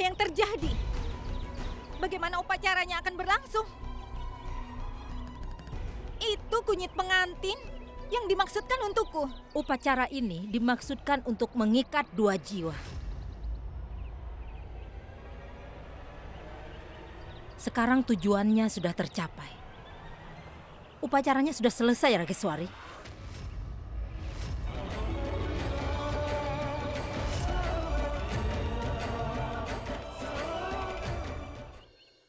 yang terjadi? Bagaimana upacaranya akan berlangsung? Itu kunyit pengantin yang dimaksudkan untukku. Upacara ini dimaksudkan untuk mengikat dua jiwa. Sekarang tujuannya sudah tercapai. Upacaranya sudah selesai, Rageswari.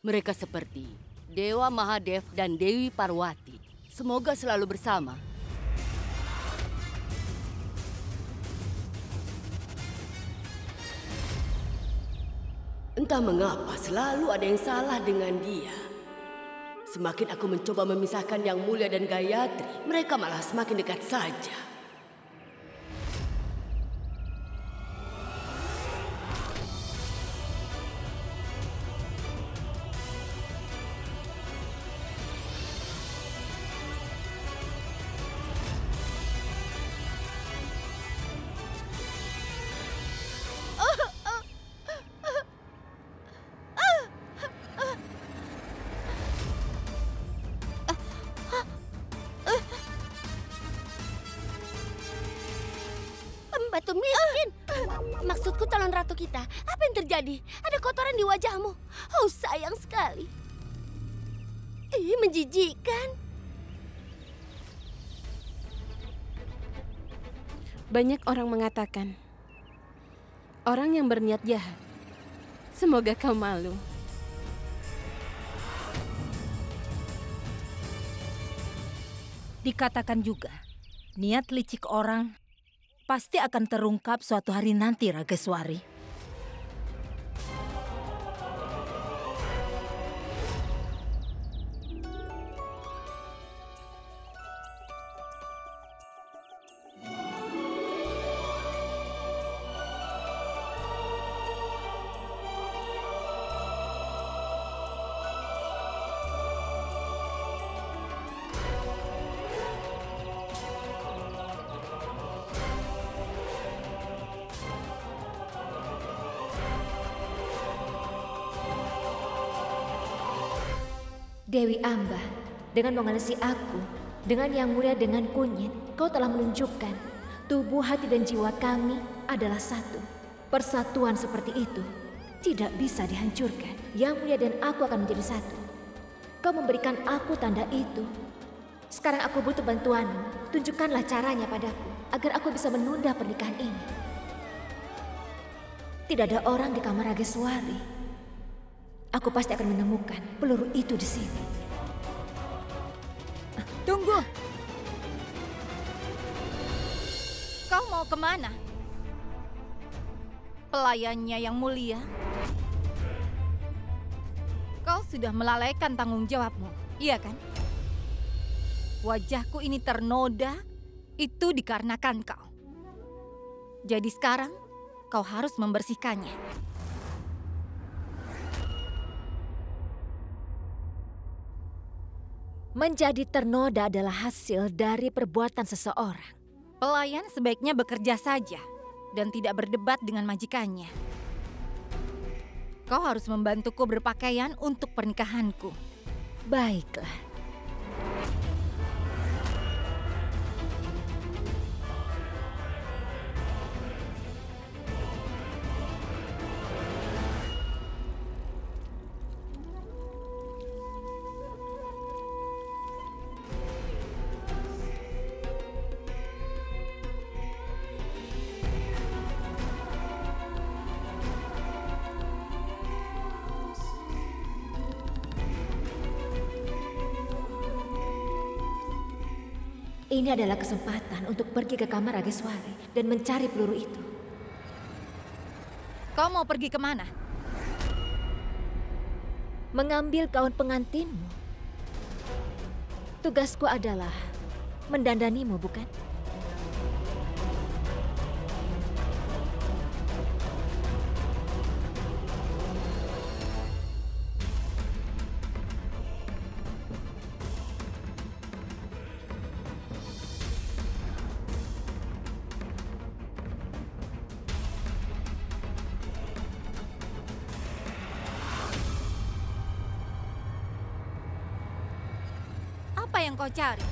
Mereka seperti Dewa Mahadev dan Dewi Parwati. Semoga selalu bersama. Entah mengapa selalu ada yang salah dengan dia. Semakin aku mencoba memisahkan Yang Mulia dan Gayatri, mereka malah semakin dekat saja. Batu miskin. Maksudku calon ratu kita. Apa yang terjadi? Ada kotoran di wajahmu. Oh, sayang sekali. Menjijikkan. Banyak orang mengatakan, orang yang berniat jahat, semoga kau malu. Dikatakan juga, niat licik orang pasti akan terungkap suatu hari nanti, Rageswari. Dewi Amba, dengan mengelesi aku, dengan Yang Mulia dengan kunyit, kau telah menunjukkan tubuh, hati, dan jiwa kami adalah satu. Persatuan seperti itu tidak bisa dihancurkan. Yang Mulia dan aku akan menjadi satu. Kau memberikan aku tanda itu. Sekarang aku butuh bantuanmu. Tunjukkanlah caranya padaku, agar aku bisa menunda pernikahan ini. Tidak ada orang di kamar Rageswari. Aku pasti akan menemukan peluru itu di sini. Tunggu. Kau mau kemana? Pelayannya Yang Mulia? Kau sudah melalaikan tanggung jawabmu, iya kan? Wajahku ini ternoda, itu dikarenakan kau. Jadi sekarang, kau harus membersihkannya. Menjadi ternoda adalah hasil dari perbuatan seseorang. Pelayan sebaiknya bekerja saja dan tidak berdebat dengan majikannya. Kau harus membantuku berpakaian untuk pernikahanku. Baiklah. Ini adalah kesempatan untuk pergi ke kamar Rageswari dan mencari peluru itu. Kau mau pergi kemana? Mengambil gaun pengantinmu. Tugasku adalah mendandanimu, bukan? yang kau cari?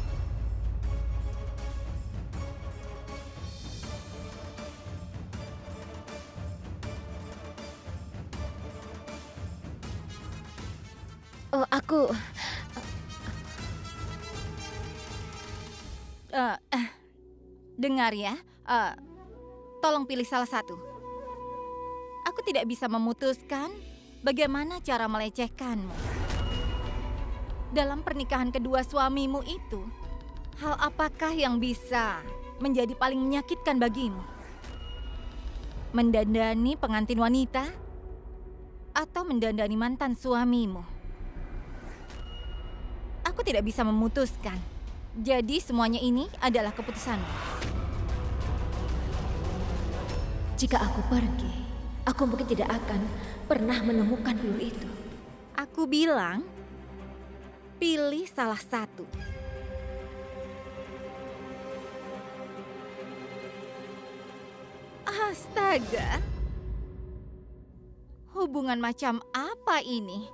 Oh, aku... Dengar ya, tolong pilih salah satu. Aku tidak bisa memutuskan bagaimana cara melecehkanmu. Dalam pernikahan kedua suamimu itu, hal apakah yang bisa menjadi paling menyakitkan bagimu? Mendandani pengantin wanita atau mendandani mantan suamimu? Aku tidak bisa memutuskan. Jadi semuanya ini adalah keputusanmu. Jika aku pergi, aku mungkin tidak akan pernah menemukan peluru itu. Aku bilang, pilih salah satu. Astaga. Hubungan macam apa ini?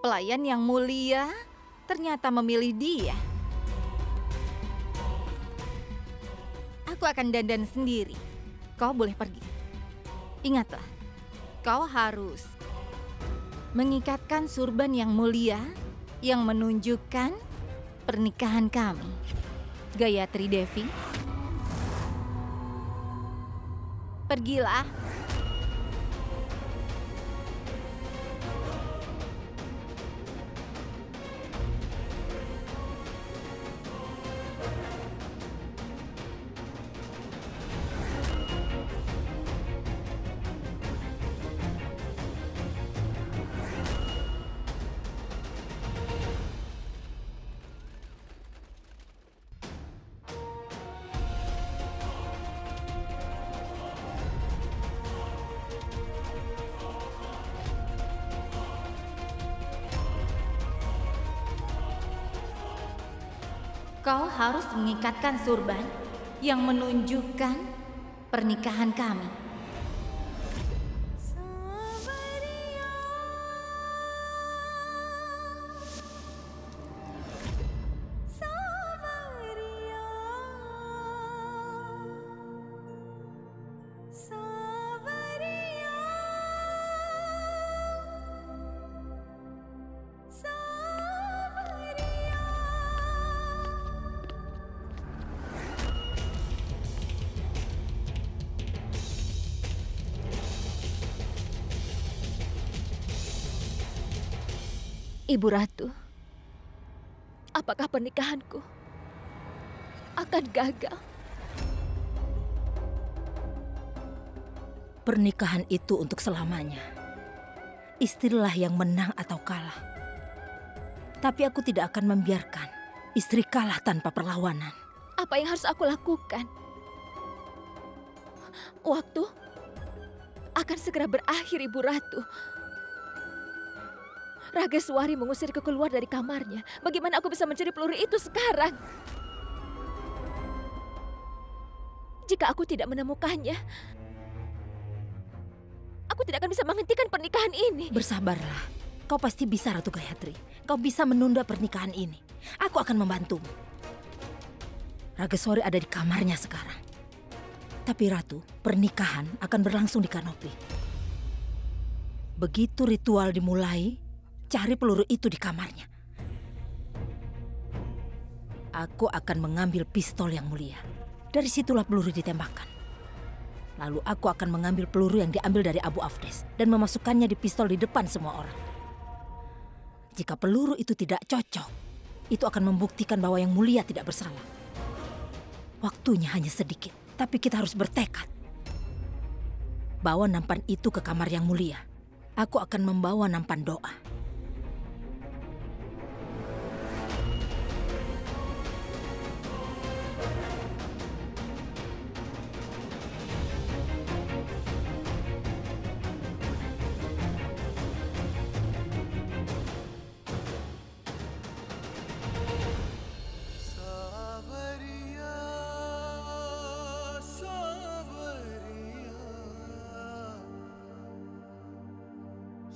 Pelayan yang mulia ternyata memilih dia. Aku akan dandan sendiri. Kau boleh pergi. Ingatlah, kau harus mengikatkan surban yang mulia yang menunjukkan pernikahan kami. Gayatri Devi, pergilah. Kau harus mengikatkan surban yang menunjukkan pernikahan kami. Ibu Ratu, apakah pernikahanku akan gagal? Pernikahan itu untuk selamanya. Istrilah yang menang atau kalah. Tapi aku tidak akan membiarkan istri kalah tanpa perlawanan. Apa yang harus aku lakukan? Waktu akan segera berakhir, Ibu Ratu. Rageswari mengusirku keluar dari kamarnya. Bagaimana aku bisa mencuri peluru itu sekarang? Jika aku tidak menemukannya, aku tidak akan bisa menghentikan pernikahan ini. Bersabarlah. Kau pasti bisa, Ratu Gayatri. Kau bisa menunda pernikahan ini. Aku akan membantumu. Rageswari ada di kamarnya sekarang. Tapi Ratu, pernikahan akan berlangsung di kanopi. Begitu ritual dimulai, cari peluru itu di kamarnya. Aku akan mengambil pistol yang mulia. Dari situlah peluru ditembakkan. Lalu aku akan mengambil peluru yang diambil dari Abu Afdes dan memasukkannya di pistol di depan semua orang. Jika peluru itu tidak cocok, itu akan membuktikan bahwa yang mulia tidak bersalah. Waktunya hanya sedikit, tapi kita harus bertekad. Bawa nampan itu ke kamar yang mulia. Aku akan membawa nampan doa.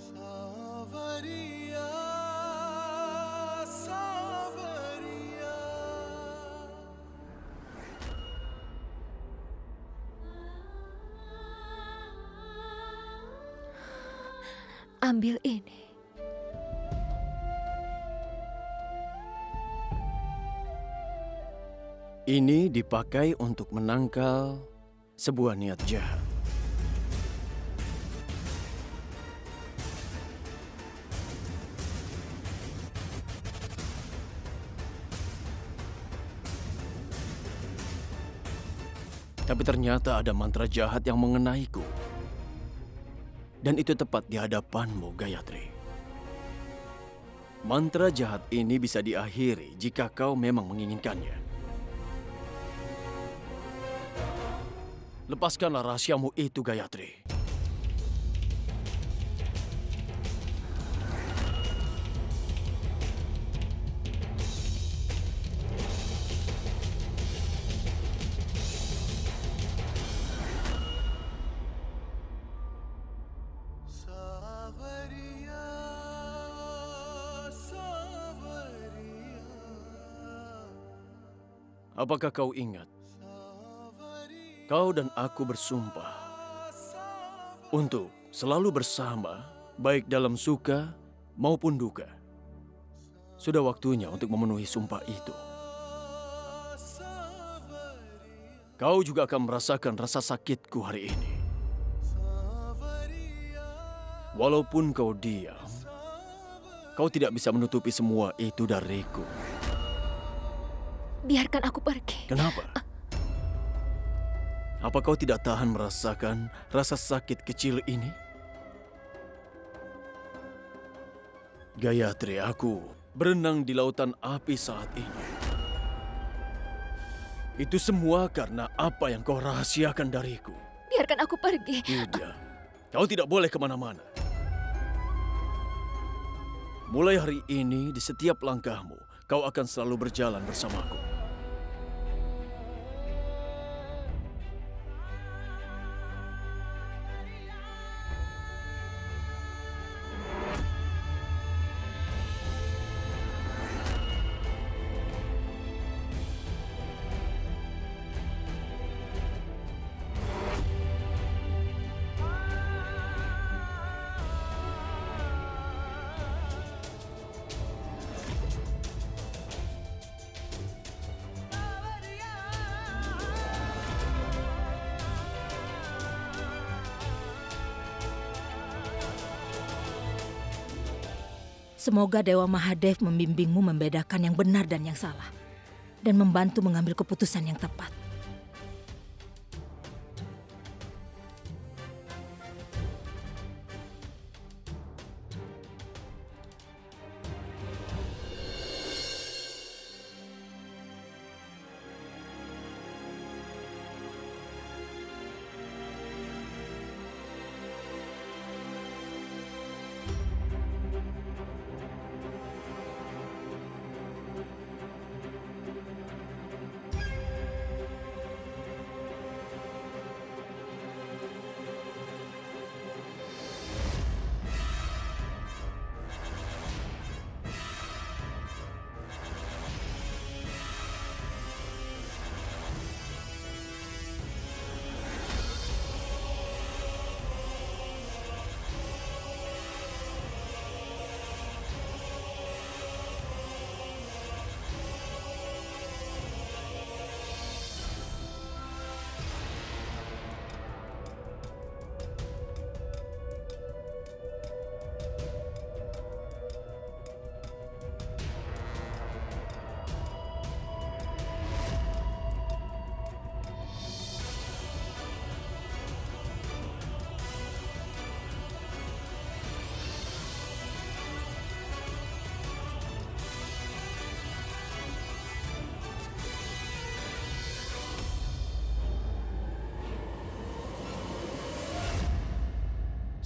Savari ambil ini. Ini dipakai untuk menangkal sebuah niat jahat. Tapi ternyata ada mantra jahat yang mengenaiku. Dan itu tepat di hadapanmu, Gayatri. Mantra jahat ini bisa diakhiri jika kau memang menginginkannya. Lepaskanlah rahasiamu itu, Gayatri. Apakah kau ingat? Kau dan aku bersumpah untuk selalu bersama, baik dalam suka maupun duka. Sudah waktunya untuk memenuhi sumpah itu. Kau juga akan merasakan rasa sakitku hari ini. Walaupun kau diam, kau tidak bisa menutupi semua itu dariku. Biarkan aku pergi. Kenapa? Apa kau tidak tahan merasakan rasa sakit kecil ini? Gayatri, aku berenang di lautan api saat ini. Itu semua karena apa yang kau rahasiakan dariku. Biarkan aku pergi. Tidak, kau tidak boleh kemana-mana. Mulai hari ini, di setiap langkahmu, kau akan selalu berjalan bersamaku. Semoga Dewa Mahadev membimbingmu membedakan yang benar dan yang salah, dan membantu mengambil keputusan yang tepat.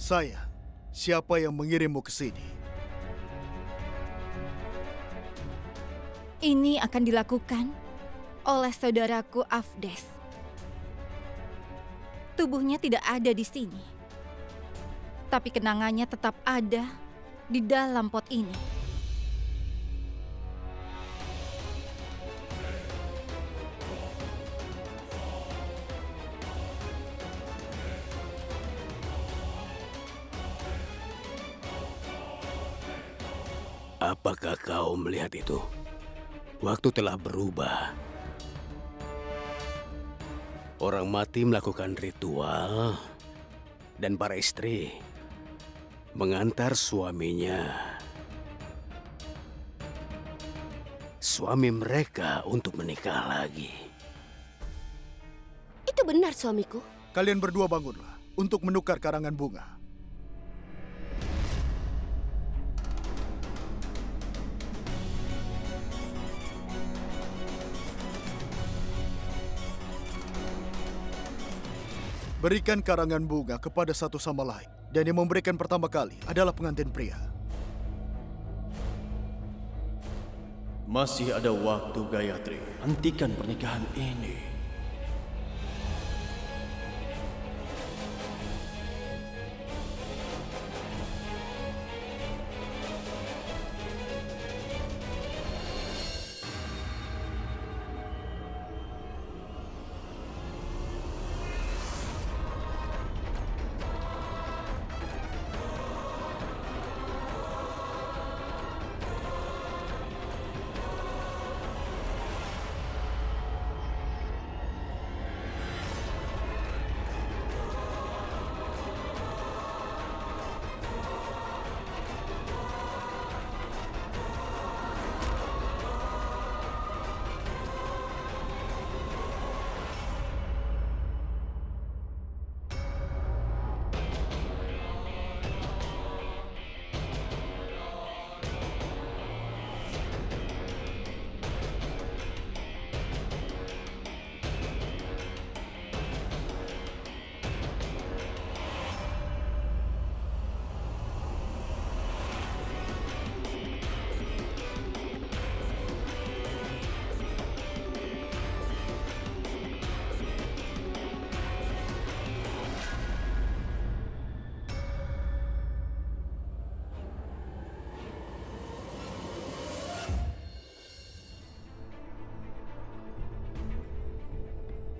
Saya, siapa yang mengirimmu ke sini? Ini akan dilakukan oleh saudaraku Afdes. Tubuhnya tidak ada di sini, tapi kenangannya tetap ada di dalam pot ini. Apakah kau melihat itu? Waktu telah berubah. Orang mati melakukan ritual dan para istri mengantar suami mereka untuk menikah lagi. Itu benar, suamiku. Kalian berdua bangunlah untuk menukar karangan bunga. Berikan karangan bunga kepada satu sama lain. Dan yang memberikan pertama kali adalah pengantin pria. Masih ada waktu, Gayatri. Hentikan pernikahan ini.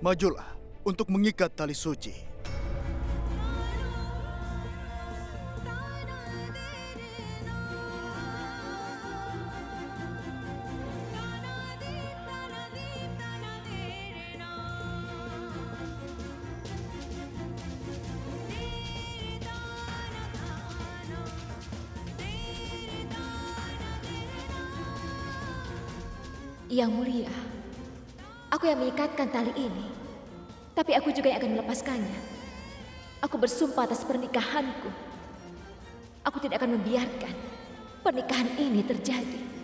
Majulah untuk mengikat tali suci. Yang Mulia, aku yang mengikatkan tali ini. Tapi aku juga yang akan melepaskannya. Aku bersumpah atas pernikahanku. Aku tidak akan membiarkan pernikahan ini terjadi.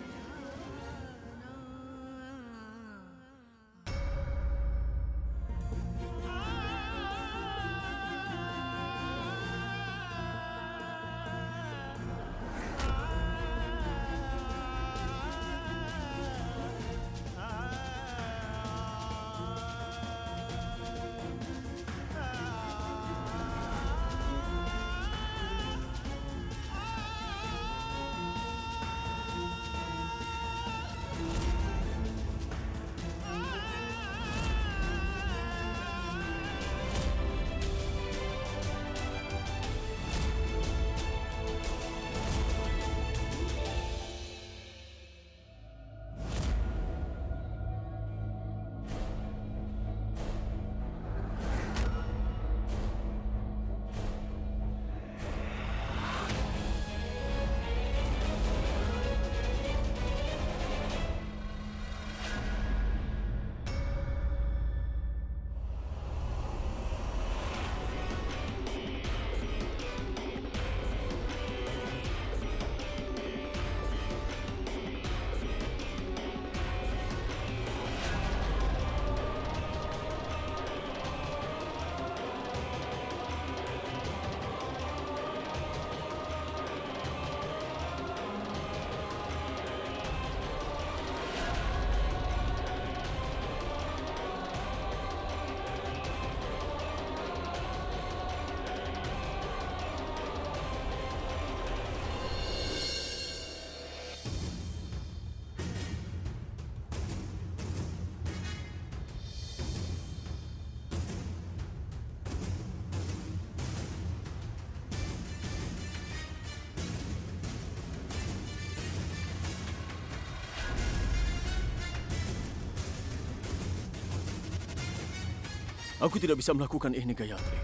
Aku tidak bisa melakukan ini, Gayatri.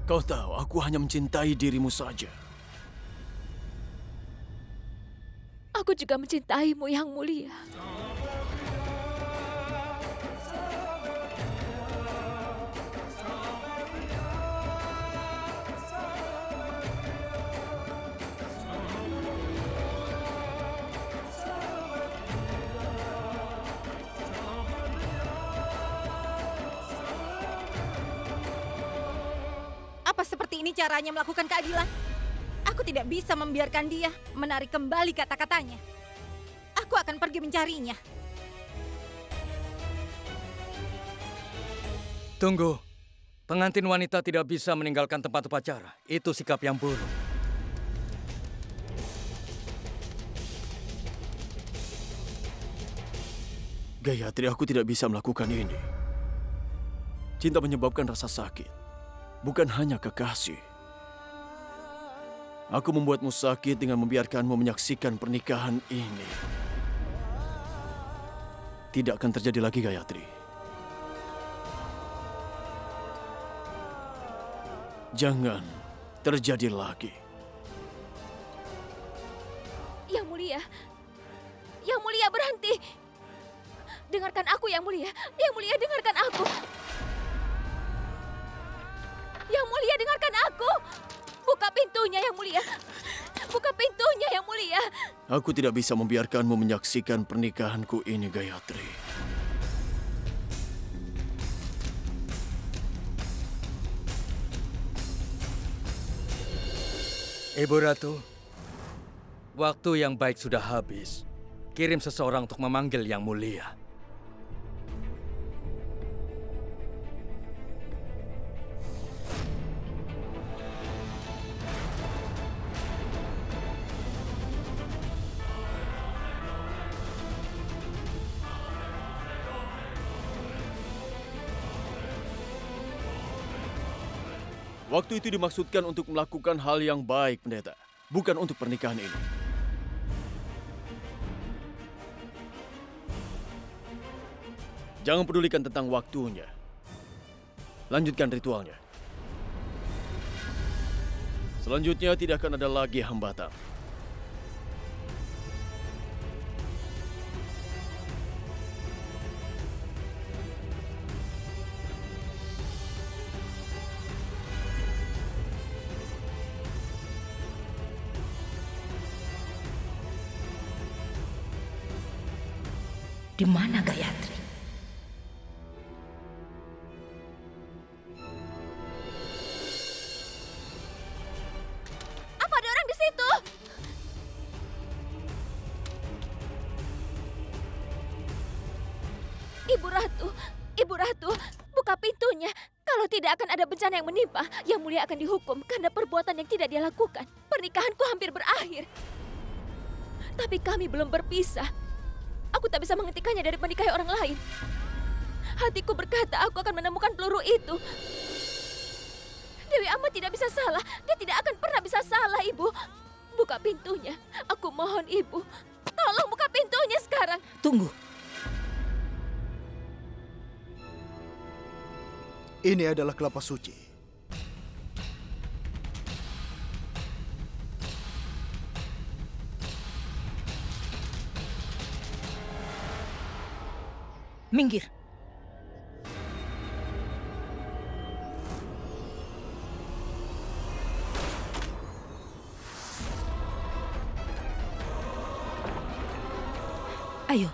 Kau tahu, aku hanya mencintai dirimu saja. Aku juga mencintaimu, Yang Mulia. Apa seperti ini caranya melakukan keadilan? Aku tidak bisa membiarkan dia menarik kembali kata-katanya. Aku akan pergi mencarinya. Tunggu. Pengantin wanita tidak bisa meninggalkan tempat upacara. Itu sikap yang buruk. Gayatri, aku tidak bisa melakukan ini. Cinta menyebabkan rasa sakit, bukan hanya kekasih. Aku membuatmu sakit dengan membiarkanmu menyaksikan pernikahan ini. Tidak akan terjadi lagi, Gayatri. Jangan terjadi lagi. Yang Mulia. Yang Mulia, berhenti. Dengarkan aku, Yang Mulia. Yang Mulia, dengarkan aku. Yang Mulia, dengarkan aku. Buka pintunya, Yang Mulia. Buka pintunya, Yang Mulia. Aku tidak bisa membiarkanmu menyaksikan pernikahanku ini, Gayatri. Ibu Ratu, waktu yang baik sudah habis. Kirim seseorang untuk memanggil Yang Mulia. Waktu itu dimaksudkan untuk melakukan hal yang baik, pendeta. Bukan untuk pernikahan ini. Jangan pedulikan tentang waktunya. Lanjutkan ritualnya. Selanjutnya tidak akan ada lagi hambatan. Di mana Gayatri? Apa ada orang di situ? Ibu Ratu, buka pintunya. Kalau tidak akan ada bencana yang menimpa, Yang Mulia akan dihukum karena perbuatan yang tidak dia lakukan. Pernikahanku hampir berakhir. Tapi kami belum berpisah. Aku tak bisa menghentikannya dari menikahi orang lain. Hatiku berkata aku akan menemukan peluru itu. Dewi Amba tidak bisa salah. Dia tidak akan pernah bisa salah, Ibu. Buka pintunya. Aku mohon, Ibu. Tolong buka pintunya sekarang. Tunggu. Ini adalah kelapa suci. Minggir. Ayo.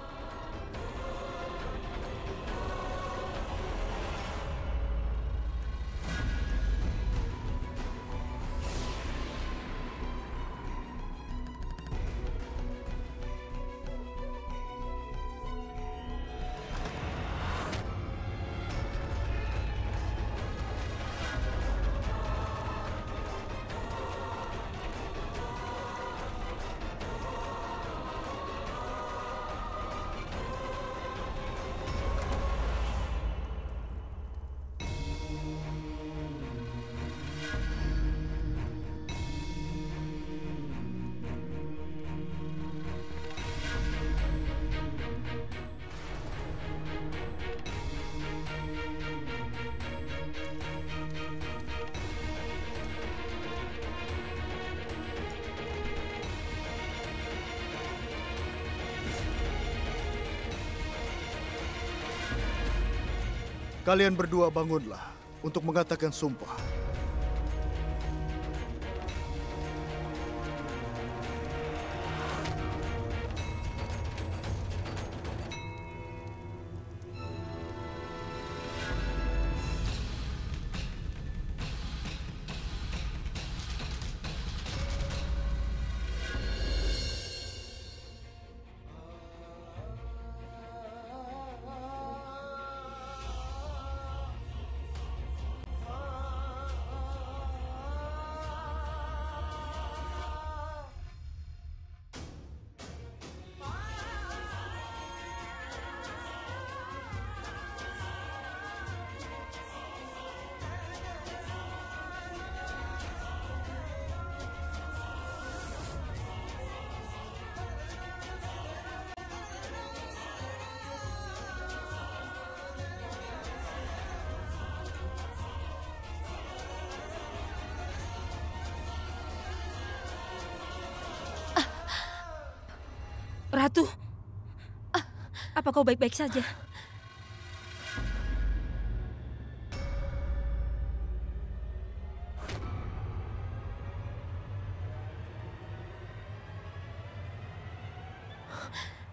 Kalian berdua bangunlah untuk mengatakan sumpah. Ratu, apa kau baik-baik saja?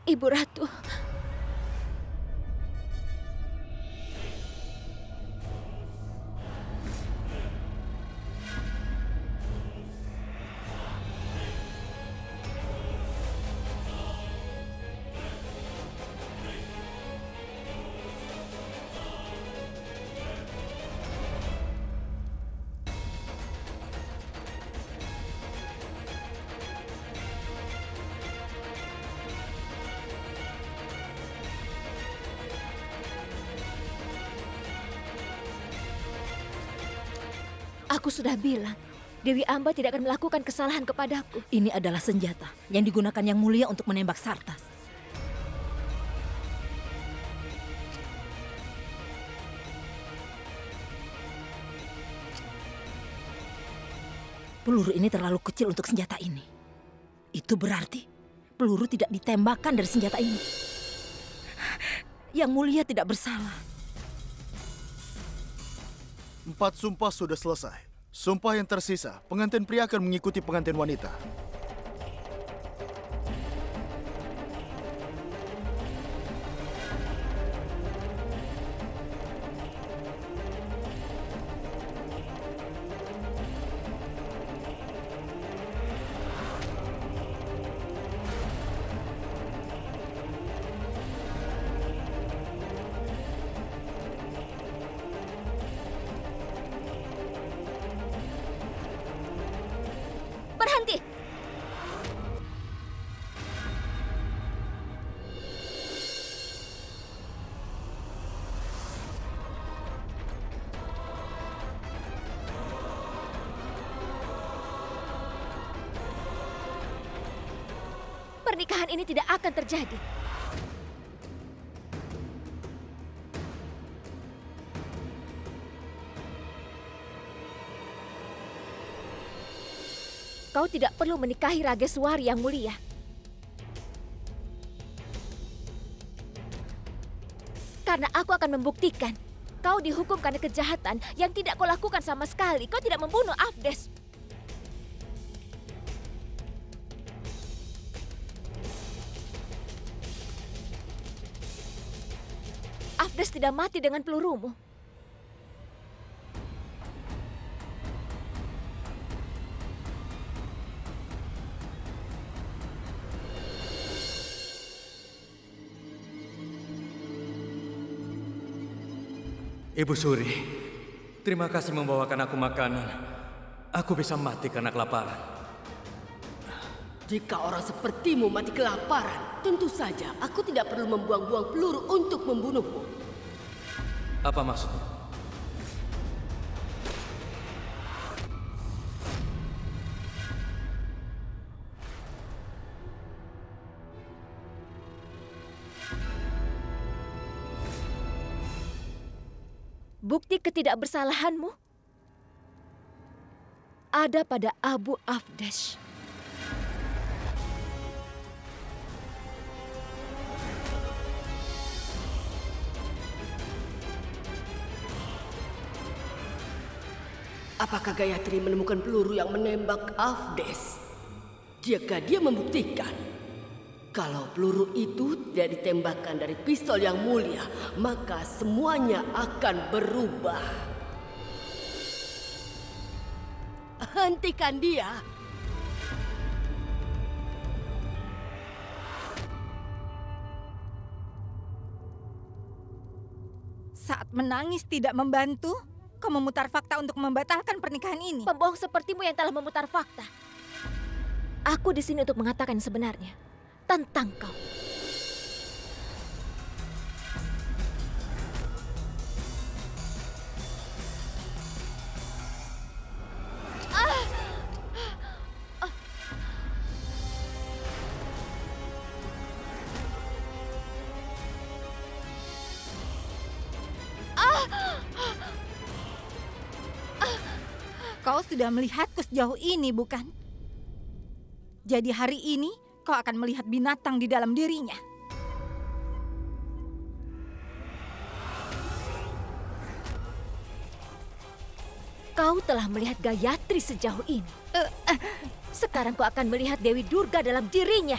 Ibu Ratu. Aku sudah bilang, Dewi Amba tidak akan melakukan kesalahan kepadaku. Ini adalah senjata yang digunakan Yang Mulia untuk menembak Sartas. Peluru ini terlalu kecil untuk senjata ini. Itu berarti peluru tidak ditembakkan dari senjata ini. Yang Mulia tidak bersalah. 4 sumpah sudah selesai. Sumpah yang tersisa, pengantin pria akan mengikuti pengantin wanita. Berhenti! Pernikahan ini tidak akan terjadi. Kau tidak perlu menikahi Rageswari yang mulia. Karena aku akan membuktikan kau dihukum karena kejahatan yang tidak kau lakukan sama sekali. Kau tidak membunuh Afdes. Afdes tidak mati dengan pelurumu. Ibu Suri, terima kasih membawakan aku makanan. Aku bisa mati karena kelaparan. Jika orang sepertimu mati kelaparan, tentu saja aku tidak perlu membuang-buang peluru untuk membunuhmu. Apa maksudnya? Bukti ketidakbersalahanmu ada pada Abu Afdes. Apakah Gayatri menemukan peluru yang menembak Avdes? Jika dia membuktikan kalau peluru itu tidak ditembakkan dari pistol yang mulia, maka semuanya akan berubah. Hentikan dia! Saat menangis tidak membantu, kau memutar fakta untuk membatalkan pernikahan ini. Pembohong sepertimu yang telah memutar fakta. Aku di sini untuk mengatakan yang sebenarnya tentang kau. Kau sudah melihatku sejauh ini, bukan? Jadi hari ini kau akan melihat binatang di dalam dirinya. Kau telah melihat Gayatri sejauh ini. Sekarang kau akan melihat Dewi Durga dalam dirinya.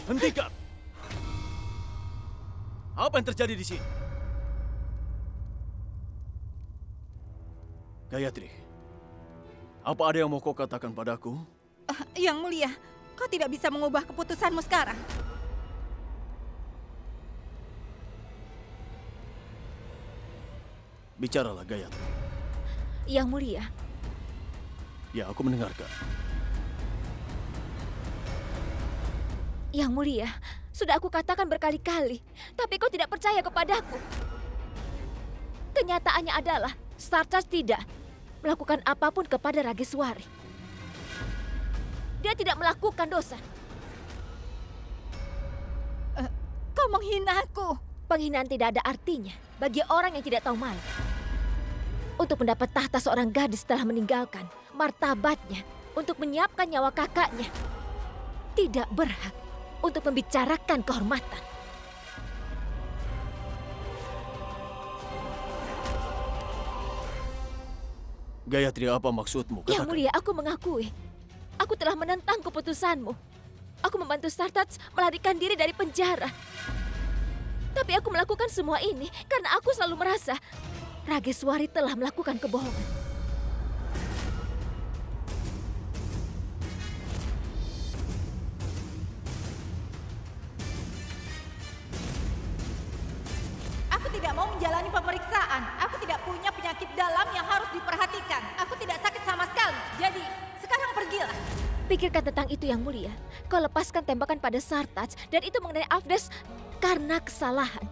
Hentikan! Apa yang terjadi di sini? Gayatri, apa ada yang mau kau katakan padaku? Yang Mulia, kau tidak bisa mengubah keputusanmu sekarang. Bicaralah, Gayatri. Yang Mulia. Ya, aku mendengarkan. Yang Mulia, sudah aku katakan berkali-kali, tapi kau tidak percaya kepadaku. Kenyataannya adalah, Sartas tidak melakukan apapun kepada Rageswari. Dia tidak melakukan dosa. Kau menghina aku. Penghinaan tidak ada artinya bagi orang yang tidak tahu malu. Untuk mendapat tahta seorang gadis telah meninggalkan martabatnya untuk menyiapkan nyawa kakaknya. Tidak berhak untuk membicarakan kehormatan. Gayatri, apa maksudmu? Katakan. Yang Mulia, aku mengakui. Aku telah menentang keputusanmu. Aku membantu Sartats melarikan diri dari penjara. Tapi aku melakukan semua ini karena aku selalu merasa Rageswari telah melakukan kebohongan. Aku tidak mau menjalani pemeriksaan. Aku tidak punya penyakit dalam yang harus diperhatikan. Aku tidak sakit sama sekali. Jadi, sekarang pergilah. Pikirkan tentang itu, Yang Mulia. Kau lepaskan tembakan pada Sartats dan itu mengenai Avdes karena kesalahan.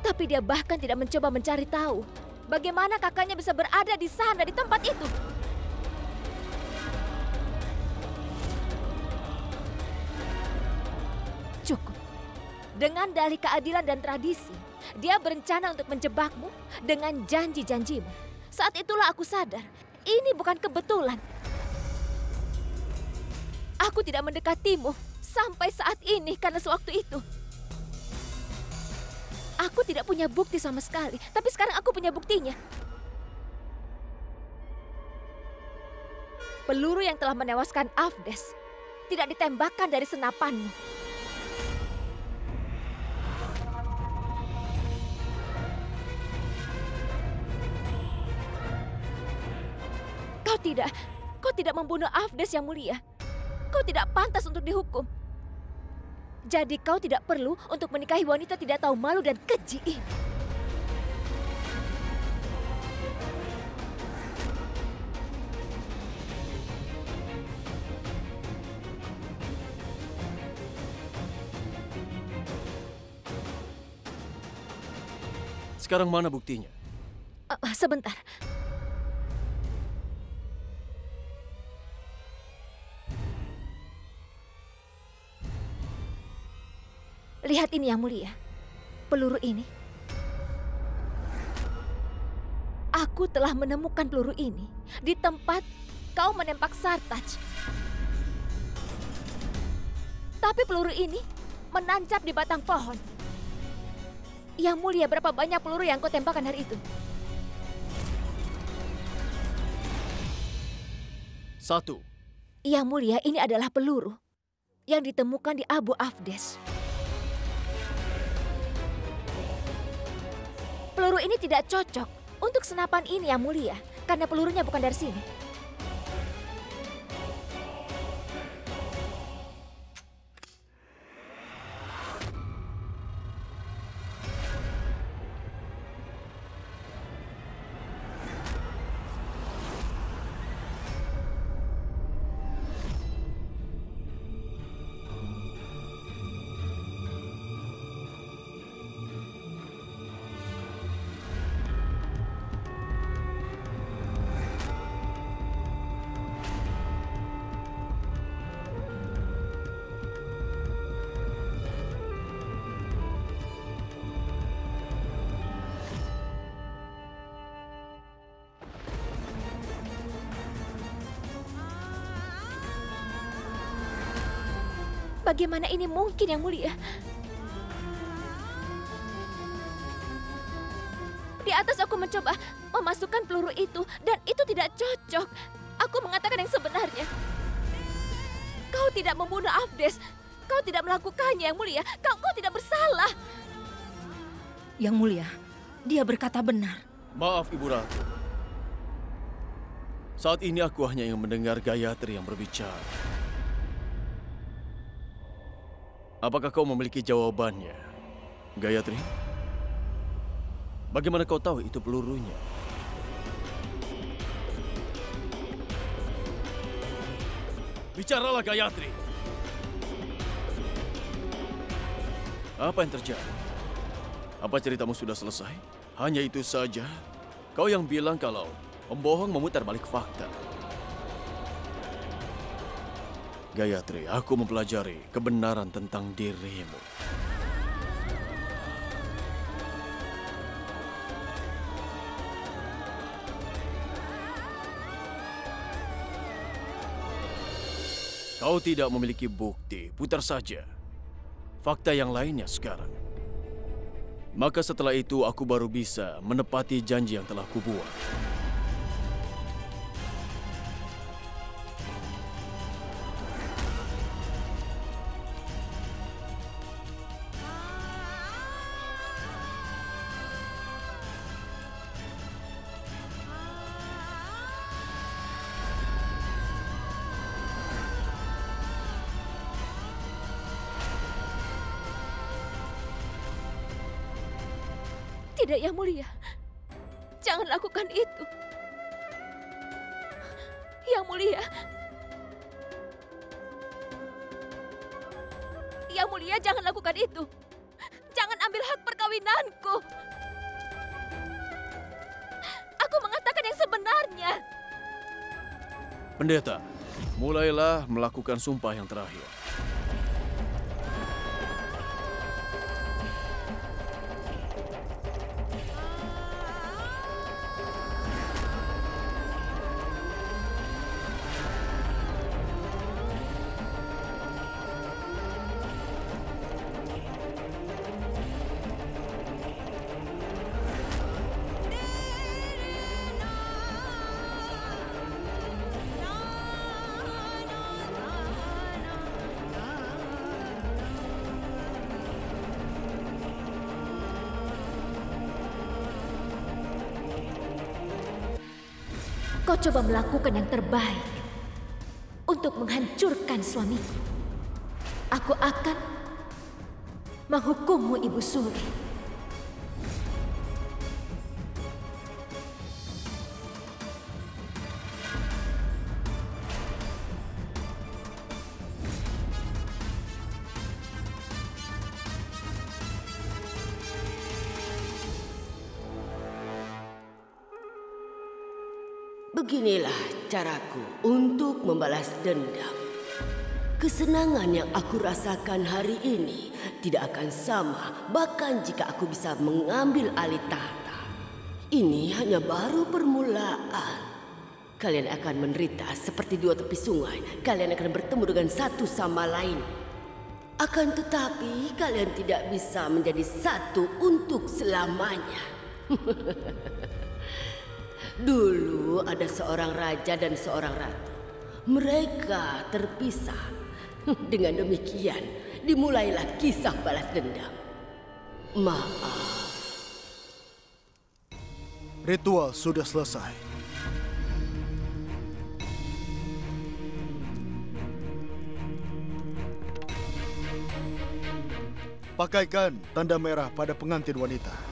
Tapi dia bahkan tidak mencoba mencari tahu bagaimana kakaknya bisa berada di sana, di tempat itu. Cukup. Dengan dalih keadilan dan tradisi, dia berencana untuk menjebakmu dengan janji-janjimu. Saat itulah aku sadar, ini bukan kebetulan. Aku tidak mendekatimu sampai saat ini karena sewaktu itu. Aku tidak punya bukti sama sekali, tapi sekarang aku punya buktinya. Peluru yang telah menewaskan Avdes tidak ditembakkan dari senapanmu. Kau tidak membunuh Avdes, Yang Mulia. Kau tidak pantas untuk dihukum. Jadi kau tidak perlu untuk menikahi wanita tidak tahu malu dan keji ini. Sekarang mana buktinya? Sebentar. Lihat ini, Yang Mulia. Peluru ini. Aku telah menemukan peluru ini di tempat kau menembak Sartaj. Tapi peluru ini menancap di batang pohon. Yang Mulia, berapa banyak peluru yang kau tempakkan hari itu? 1. Yang Mulia, ini adalah peluru yang ditemukan di Abu Afdes. Peluru ini tidak cocok untuk senapan ini, Yang Mulia, karena pelurunya bukan dari sini. Bagaimana ini mungkin, Yang Mulia? Di atas aku mencoba memasukkan peluru itu dan itu tidak cocok. Aku mengatakan yang sebenarnya. Kau tidak membunuh Afdes. Kau tidak melakukannya, Yang Mulia. Kau tidak bersalah. Yang Mulia, dia berkata benar. Maaf, Ibu Ratu. Saat ini aku hanya ingin mendengar Gayatri yang berbicara. Apakah kau memiliki jawabannya, Gayatri? Bagaimana kau tahu itu pelurunya? Bicaralah, Gayatri. Apa yang terjadi? Apa ceritamu sudah selesai? Hanya itu saja? Kau yang bilang kalau pembohong memutar balik fakta. Gayatri, aku mempelajari kebenaran tentang dirimu. Kau tidak memiliki bukti, putar saja fakta yang lainnya sekarang. Maka setelah itu aku baru bisa menepati janji yang telah kubuat. Tidak, Yang Mulia. Jangan lakukan itu. Yang Mulia. Yang Mulia, jangan lakukan itu. Jangan ambil hak perkawinanku. Aku mengatakan yang sebenarnya. Pendeta, mulailah melakukan sumpah yang terakhir. Kau coba melakukan yang terbaik untuk menghancurkan suamiku. Aku akan menghukummu, Ibu Suri. Beginilah caraku untuk membalas dendam. Kesenangan yang aku rasakan hari ini tidak akan sama bahkan jika aku bisa mengambil alih tahta. Ini hanya baru permulaan. Kalian akan menderita seperti dua tepi sungai. Kalian akan bertemu dengan satu sama lain. Akan tetapi kalian tidak bisa menjadi satu untuk selamanya. Dulu ada seorang raja dan seorang ratu. Mereka terpisah. Dengan demikian, dimulailah kisah balas dendam. Maaf. Ritual sudah selesai. Pakaikan tanda merah pada pengantin wanita.